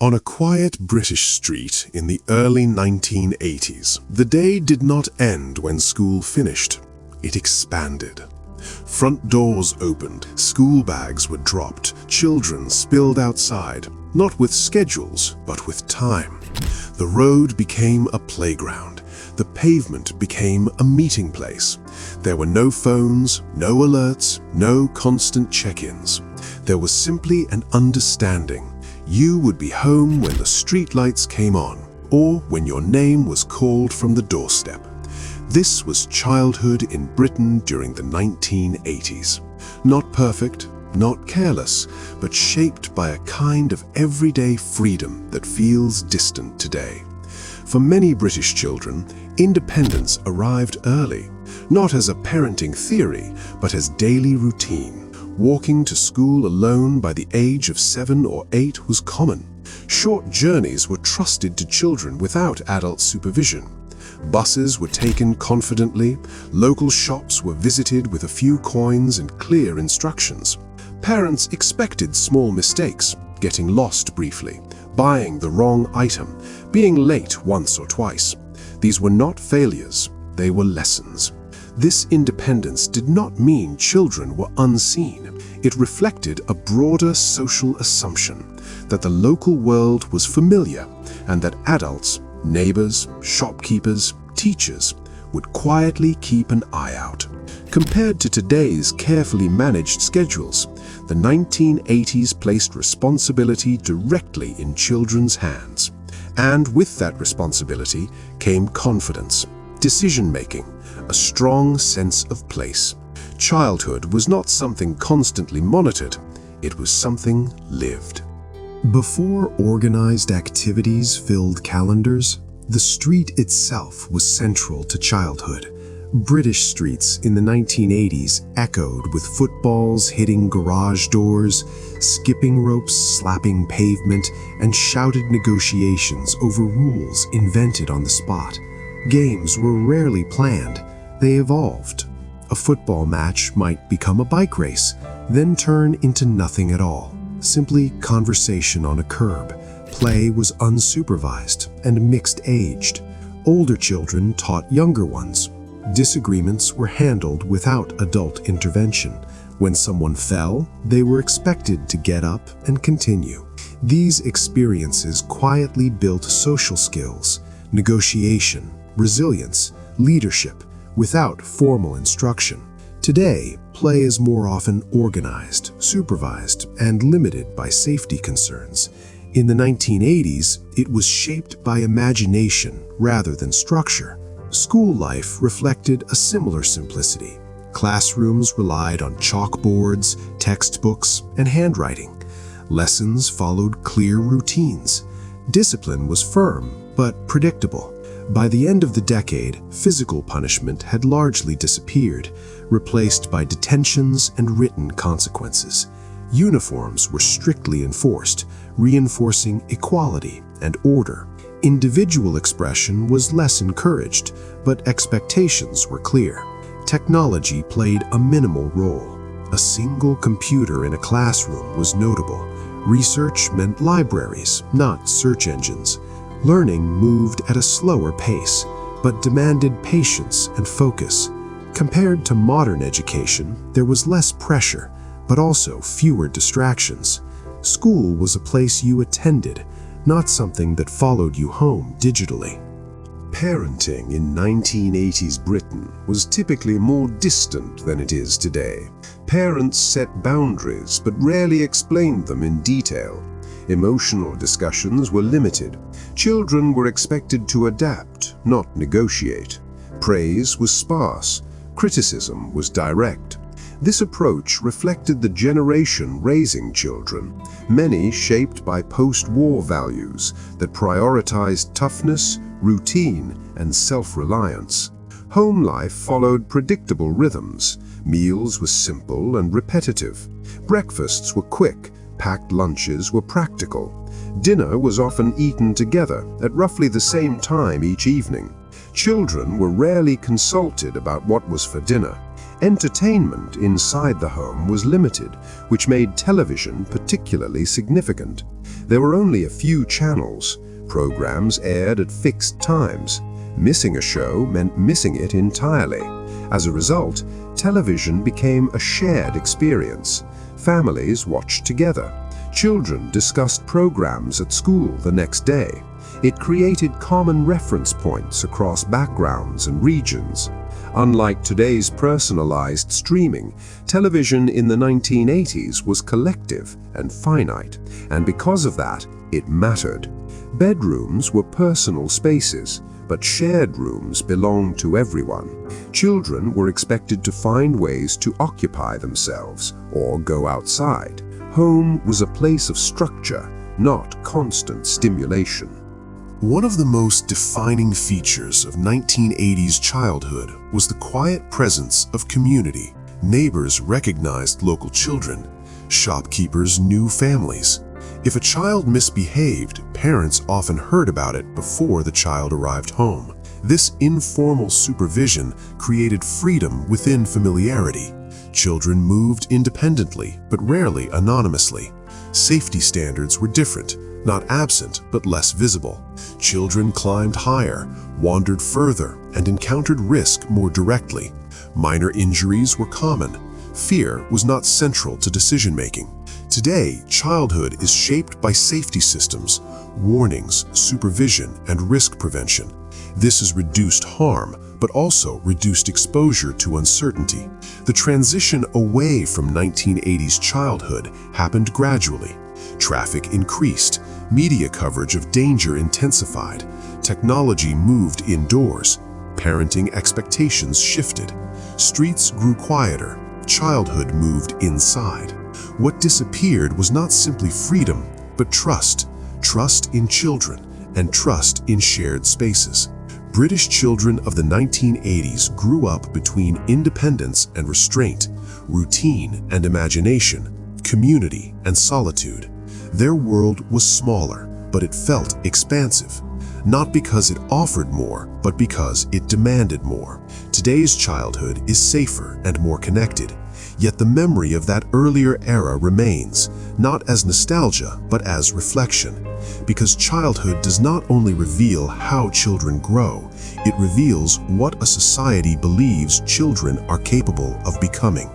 On a quiet British street in the early 1980s, the day did not end when school finished. It expanded. Front doors opened, school bags were dropped, children spilled outside, not with schedules, but with time. The road became a playground. The pavement became a meeting place. There were no phones, no alerts, no constant check-ins. There was simply an understanding. You would be home when the streetlights came on, or when your name was called from the doorstep. This was childhood in Britain during the 1980s. Not perfect, not careless, but shaped by a kind of everyday freedom that feels distant today. For many British children, independence arrived early, not as a parenting theory, but as daily routine. Walking to school alone by the age of 7 or 8 was common. Short journeys were trusted to children without adult supervision. Buses were taken confidently, local shops were visited with a few coins and clear instructions. Parents expected small mistakes, getting lost briefly, buying the wrong item, being late once or twice. These were not failures, they were lessons. This independence did not mean children were unseen. It reflected a broader social assumption that the local world was familiar and that adults, neighbors, shopkeepers, teachers would quietly keep an eye out. Compared to today's carefully managed schedules, the 1980s placed responsibility directly in children's hands. And with that responsibility came confidence, decision-making, a strong sense of place. Childhood was not something constantly monitored, it was something lived. Before organized activities filled calendars, the street itself was central to childhood. British streets in the 1980s echoed with footballs hitting garage doors, skipping ropes slapping pavement, and shouted negotiations over rules invented on the spot. Games were rarely planned, they evolved. A football match might become a bike race, then turn into nothing at all. Simply conversation on a curb. Play was unsupervised and mixed-aged. Older children taught younger ones. Disagreements were handled without adult intervention. When someone fell, they were expected to get up and continue. These experiences quietly built social skills, negotiation, resilience, leadership, without formal instruction. Today, play is more often organized, supervised, and limited by safety concerns. In the 1980s, it was shaped by imagination rather than structure. School life reflected a similar simplicity. Classrooms relied on chalkboards, textbooks, and handwriting. Lessons followed clear routines. Discipline was firm, but predictable. By the end of the decade, physical punishment had largely disappeared, replaced by detentions and written consequences. Uniforms were strictly enforced, reinforcing equality and order. Individual expression was less encouraged, but expectations were clear. Technology played a minimal role. A single computer in a classroom was notable. Research meant libraries, not search engines. Learning moved at a slower pace, but demanded patience and focus. Compared to modern education, there was less pressure, but also fewer distractions. School was a place you attended, not something that followed you home digitally. Parenting in 1980s Britain was typically more distant than it is today. Parents set boundaries but rarely explained them in detail. Emotional discussions were limited. Children were expected to adapt, not negotiate. Praise was sparse. Criticism was direct. This approach reflected the generation raising children, many shaped by post-war values that prioritized toughness, routine, and self-reliance. Home life followed predictable rhythms. Meals were simple and repetitive. Breakfasts were quick. Packed lunches were practical. Dinner was often eaten together at roughly the same time each evening. Children were rarely consulted about what was for dinner. Entertainment inside the home was limited, which made television particularly significant. There were only a few channels. Programs aired at fixed times. Missing a show meant missing it entirely. As a result, television became a shared experience. Families watched together. Children discussed programs at school the next day. It created common reference points across backgrounds and regions. Unlike today's personalized streaming, television in the 1980s was collective and finite, and because of that, it mattered. Bedrooms were personal spaces, but shared rooms belonged to everyone. Children were expected to find ways to occupy themselves or go outside. Home was a place of structure, not constant stimulation. One of the most defining features of 1980s childhood was the quiet presence of community. Neighbors recognized local children. Shopkeepers knew families. If a child misbehaved, parents often heard about it before the child arrived home. This informal supervision created freedom within familiarity. Children moved independently, but rarely anonymously. Safety standards were different, not absent, but less visible. Children climbed higher, wandered further, and encountered risk more directly. Minor injuries were common. Fear was not central to decision-making. Today, childhood is shaped by safety systems, warnings, supervision, and risk prevention. This has reduced harm, but also reduced exposure to uncertainty. The transition away from 1980s childhood happened gradually. Traffic increased, media coverage of danger intensified, technology moved indoors, parenting expectations shifted, streets grew quieter, childhood moved inside. What disappeared was not simply freedom, but trust. Trust in children and trust in shared spaces. British children of the 1980s grew up between independence and restraint, routine and imagination, community and solitude. Their world was smaller, but it felt expansive. Not because it offered more, but because it demanded more. Today's childhood is safer and more connected, yet the memory of that earlier era remains, not as nostalgia, but as reflection. Because childhood does not only reveal how children grow, it reveals what a society believes children are capable of becoming.